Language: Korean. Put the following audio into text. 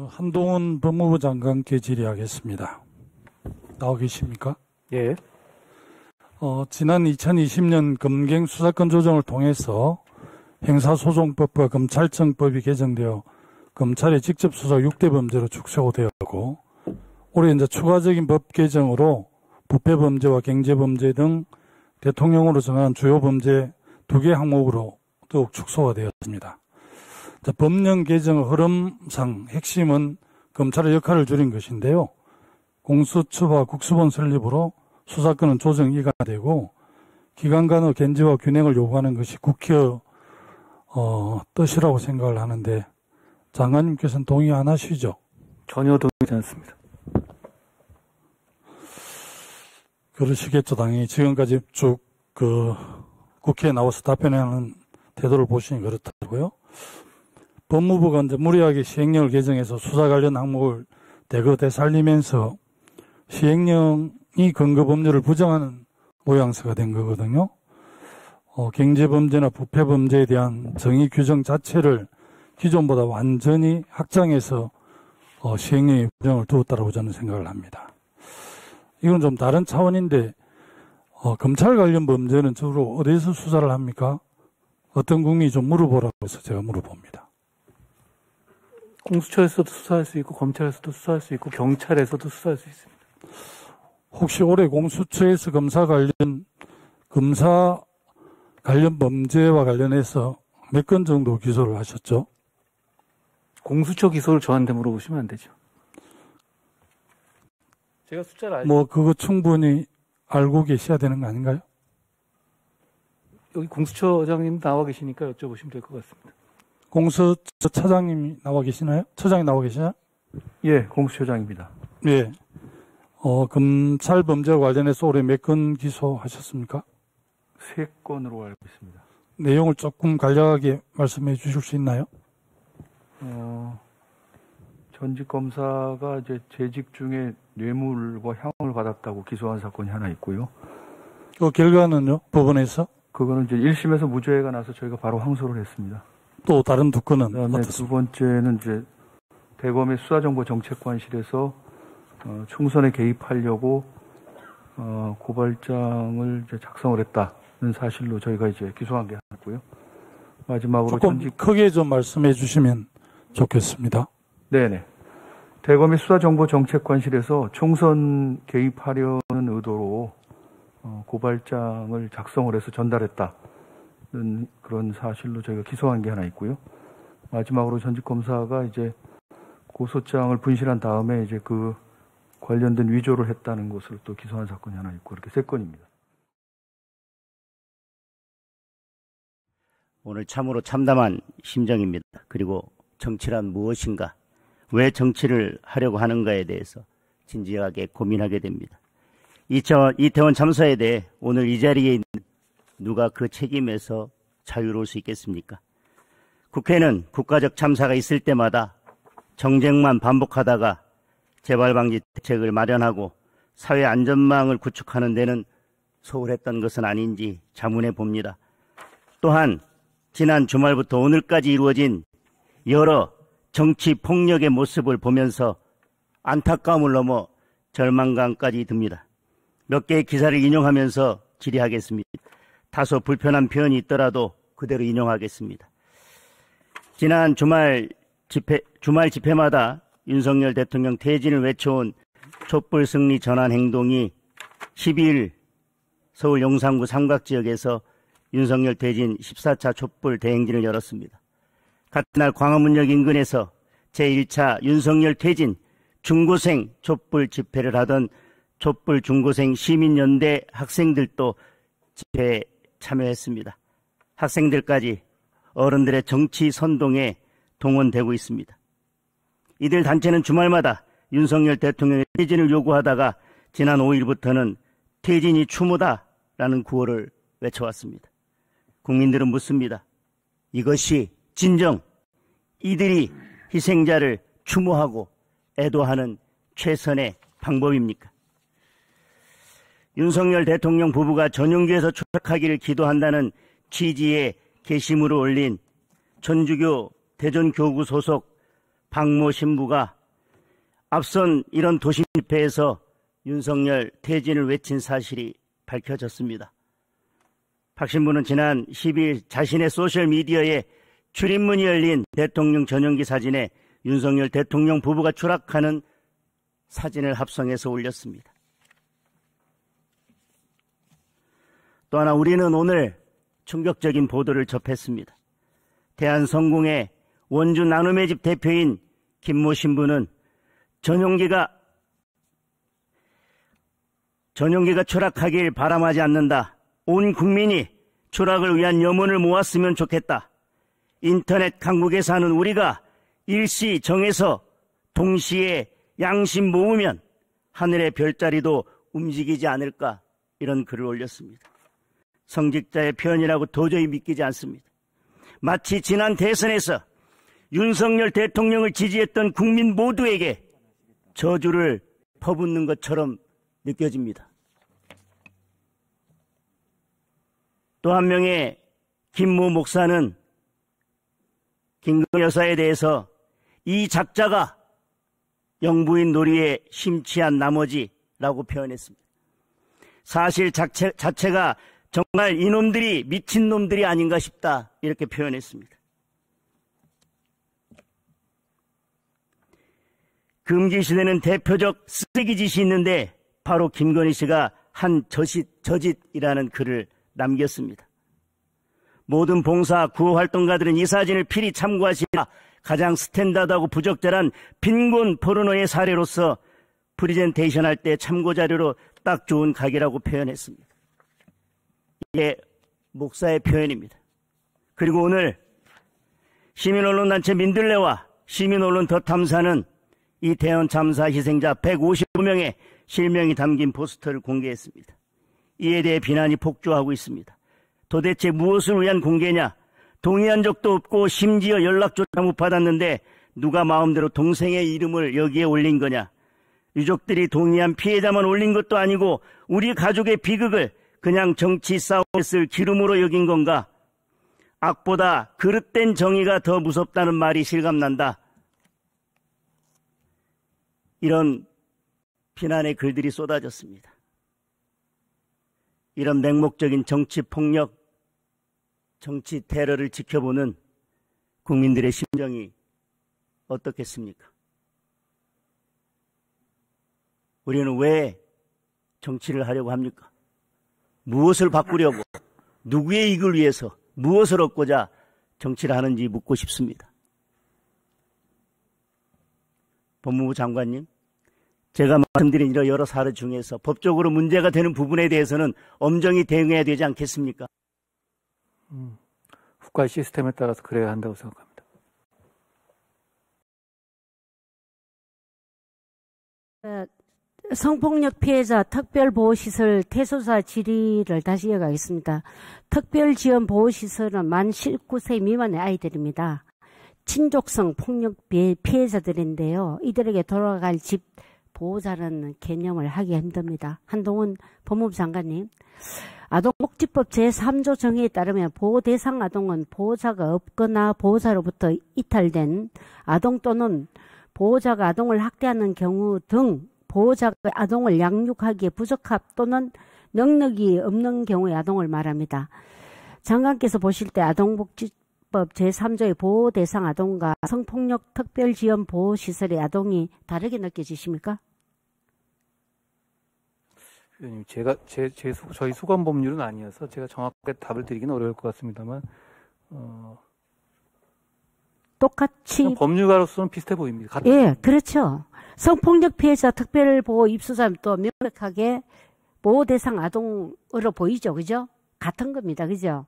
한동훈 법무부 장관께 질의하겠습니다. 나와 계십니까? 예. 지난 2020년 검경 수사권 조정을 통해서 형사소송법과 검찰청법이 개정되어 검찰의 직접 수사 6대 범죄로 축소되었고, 올해 이제 추가적인 법 개정으로 부패 범죄와 경제 범죄 등 대통령으로 정한 주요 범죄 2개 항목으로 더욱 축소가 되었습니다. 법령 개정 흐름상 핵심은 검찰의 역할을 줄인 것인데요. 공수처와 국수본 설립으로 수사권은 조정 이관되고 기관 간의 견제와 균형을 요구하는 것이 국회의 뜻이라고 생각을 하는데, 장관님께서는 동의 안 하시죠? 전혀 동의하지 않습니다. 그러시겠죠, 당연히. 지금까지 쭉 국회에 나와서 답변하는 태도를 보시니 그렇다고요. 법무부가 이제 무리하게 시행령을 개정해서 수사 관련 항목을 대거 되살리면서 시행령이 근거법률을 부정하는 모양새가 된 거거든요. 경제범죄나 부패범죄에 대한 정의 규정 자체를 기존보다 완전히 확장해서 시행령의 규정을 두었다고 저는 생각을 합니다. 이건 좀 다른 차원인데, 검찰 관련 범죄는 주로 어디서 수사를 합니까? 어떤 국민이 좀 물어보라고 해서 제가 물어봅니다. 공수처에서도 수사할 수 있고, 검찰에서도 수사할 수 있고, 경찰에서도 수사할 수 있습니다. 혹시 올해 공수처에서 검사 관련 범죄와 관련해서 몇 건 정도 기소를 하셨죠? 공수처 기소를 저한테 물어보시면 안 되죠. 제가 숫자를 알죠. 그거 충분히 알고 계셔야 되는 거 아닌가요? 여기 공수처장님 나와 계시니까 여쭤보시면 될 것 같습니다. 공수처 차장님이 나와 계시나요? 처장이 나와 계시나요? 예, 공수처장입니다. 예. 검찰 범죄와 관련해서 올해 몇 건 기소하셨습니까? 3건으로 알고 있습니다. 내용을 조금 간략하게 말씀해 주실 수 있나요? 전직 검사가 이제 재직 중에 뇌물과 향응을 받았다고 기소한 사건이 하나 있고요. 그 결과는요? 법원에서? 그거는 이제 1심에서 무죄가 나서 저희가 바로 항소를 했습니다. 또 다른 2건은 그다음에 어떻습니까? 두 번째는 이제 대검의 수사정보정책관실에서 총선에 개입하려고 고발장을 이제 작성을 했다는 사실로 저희가 이제 기소한 게 하나고요. 마지막으로 조금 크게 좀 말씀해 주시면 좋겠습니다. 네네. 대검의 수사정보정책관실에서 총선 개입하려는 의도로 고발장을 작성을 해서 전달했다는 그런 사실로 저희가 기소한 게 하나 있고요. 마지막으로 전직 검사가 이제 고소장을 분실한 다음에 이제 그 관련된 위조를 했다는 것으로 또 기소한 사건이 하나 있고, 이렇게 3건입니다. 오늘 참으로 참담한 심정입니다. 그리고 정치란 무엇인가, 왜 정치를 하려고 하는가에 대해서 진지하게 고민하게 됩니다. 이태원 참사에 대해 오늘 이 자리에 있는 누가 그 책임에서 자유로울 수 있겠습니까? 국회는 국가적 참사가 있을 때마다 정쟁만 반복하다가 재발방지 대책을 마련하고 사회 안전망을 구축하는 데는 소홀했던 것은 아닌지 자문해 봅니다. 또한 지난 주말부터 오늘까지 이루어진 여러 정치 폭력의 모습을 보면서 안타까움을 넘어 절망감까지 듭니다. 몇 개의 기사를 인용하면서 질의하겠습니다. 다소 불편한 표현이 있더라도 그대로 인용하겠습니다. 지난 주말 집회마다 윤석열 대통령 퇴진을 외쳐온 촛불 승리 전환 행동이 12일 서울 용산구 삼각지역에서 윤석열 퇴진 14차 촛불 대행진을 열었습니다. 같은 날 광화문역 인근에서 제1차 윤석열 퇴진 중고생 촛불 집회를 하던 촛불 중고생 시민연대 학생들도 집회에 참여했습니다. 학생들까지 어른들의 정치 선동에 동원되고 있습니다. 이들 단체는 주말마다 윤석열 대통령의 퇴진을 요구하다가 지난 5일부터는 퇴진이 추모다라는 구호를 외쳐왔습니다. 국민들은 묻습니다. 이것이 진정 이들이 희생자를 추모하고 애도하는 최선의 방법입니까? 윤석열 대통령 부부가 전용기에서 추락하기를 기도한다는 취지의 게시물을 올린 천주교 대전교구 소속 박모 신부가 앞선 이런 도심 집회에서 윤석열 퇴진을 외친 사실이 밝혀졌습니다. 박 신부는 지난 10일 자신의 소셜미디어에 출입문이 열린 대통령 전용기 사진에 윤석열 대통령 부부가 추락하는 사진을 합성해서 올렸습니다. 또 하나 우리는 오늘 충격적인 보도를 접했습니다. 대한성공회 원주 나눔의 집 대표인 김모 신부는 전용기가 추락하길 바람하지 않는다. 온 국민이 추락을 위한 염원을 모았으면 좋겠다. 인터넷 강국에 사는 우리가 일시 정해서 동시에 양심 모으면 하늘의 별자리도 움직이지 않을까, 이런 글을 올렸습니다. 성직자의 표현이라고 도저히 믿기지 않습니다. 마치 지난 대선에서 윤석열 대통령을 지지했던 국민 모두에게 저주를 퍼붓는 것처럼 느껴집니다. 또 한 명의 김모 목사는 김건희 여사에 대해서 이 작자가 영부인 놀이에 심취한 나머지라고 표현했습니다. 사실 자체가 정말 이놈들이 미친놈들이 아닌가 싶다, 이렇게 표현했습니다. 금기시대는 대표적 쓰레기 짓이 있는데 바로 김건희 씨가 한 저짓이라는 글을 남겼습니다. 모든 봉사 구호 활동가들은 이 사진을 필히 참고하시라. 가장 스탠다드하고 부적절한 빈곤 포르노의 사례로서 프리젠테이션 할 때 참고자료로 딱 좋은 각이라고 표현했습니다. 이게 목사의 표현입니다. 그리고 오늘 시민언론단체 민들레와 시민언론 더 탐사는 이 대원 참사 희생자 155명의 실명이 담긴 포스터를 공개했습니다. 이에 대해 비난이 폭주하고 있습니다. 도대체 무엇을 위한 공개냐? 동의한 적도 없고 심지어 연락조차 못 받았는데 누가 마음대로 동생의 이름을 여기에 올린 거냐? 유족들이 동의한 피해자만 올린 것도 아니고 우리 가족의 비극을 그냥 정치 싸움에 쓸 기름으로 여긴 건가? 악보다 그릇된 정의가 더 무섭다는 말이 실감난다. 이런 비난의 글들이 쏟아졌습니다. 이런 맹목적인 정치 폭력, 정치 테러를 지켜보는 국민들의 심정이 어떻겠습니까? 우리는 왜 정치를 하려고 합니까? 무엇을 바꾸려고, 누구의 이익을 위해서, 무엇을 얻고자 정치를 하는지 묻고 싶습니다. 법무부 장관님, 제가 말씀드린 이런 여러 사례 중에서 법적으로 문제가 되는 부분에 대해서는 엄정히 대응해야 되지 않겠습니까? 국가 시스템에 따라서 그래야 한다고 생각합니다. 성폭력 피해자 특별보호시설 퇴소자 질의를 다시 이어가겠습니다. 특별지원보호시설은 만 19세 미만의 아이들입니다. 친족성 폭력 피해자들인데요. 이들에게 돌아갈 집 보호자라는 개념을 하기 힘듭니다. 한동훈 법무부 장관님, 아동복지법 제3조 정의에 따르면 보호대상 아동은 보호자가 없거나 보호자로부터 이탈된 아동 또는 보호자가 아동을 학대하는 경우 등 보호자가 아동을 양육하기에 부적합 또는 능력이 없는 경우의 아동을 말합니다. 장관께서 보실 때 아동복지법 제3조의 보호대상 아동과 성폭력 특별지원보호시설의 아동이 다르게 느껴지십니까? 의원님, 저희 수감 법률은 아니어서 제가 정확하게 답을 드리기는 어려울 것 같습니다만, 똑같이 법률가로서는 비슷해 보입니다. 예, 그렇죠. 성폭력 피해자 특별보호 입소자는 또 명백하게 보호대상 아동으로 보이죠, 그죠? 같은 겁니다, 그죠?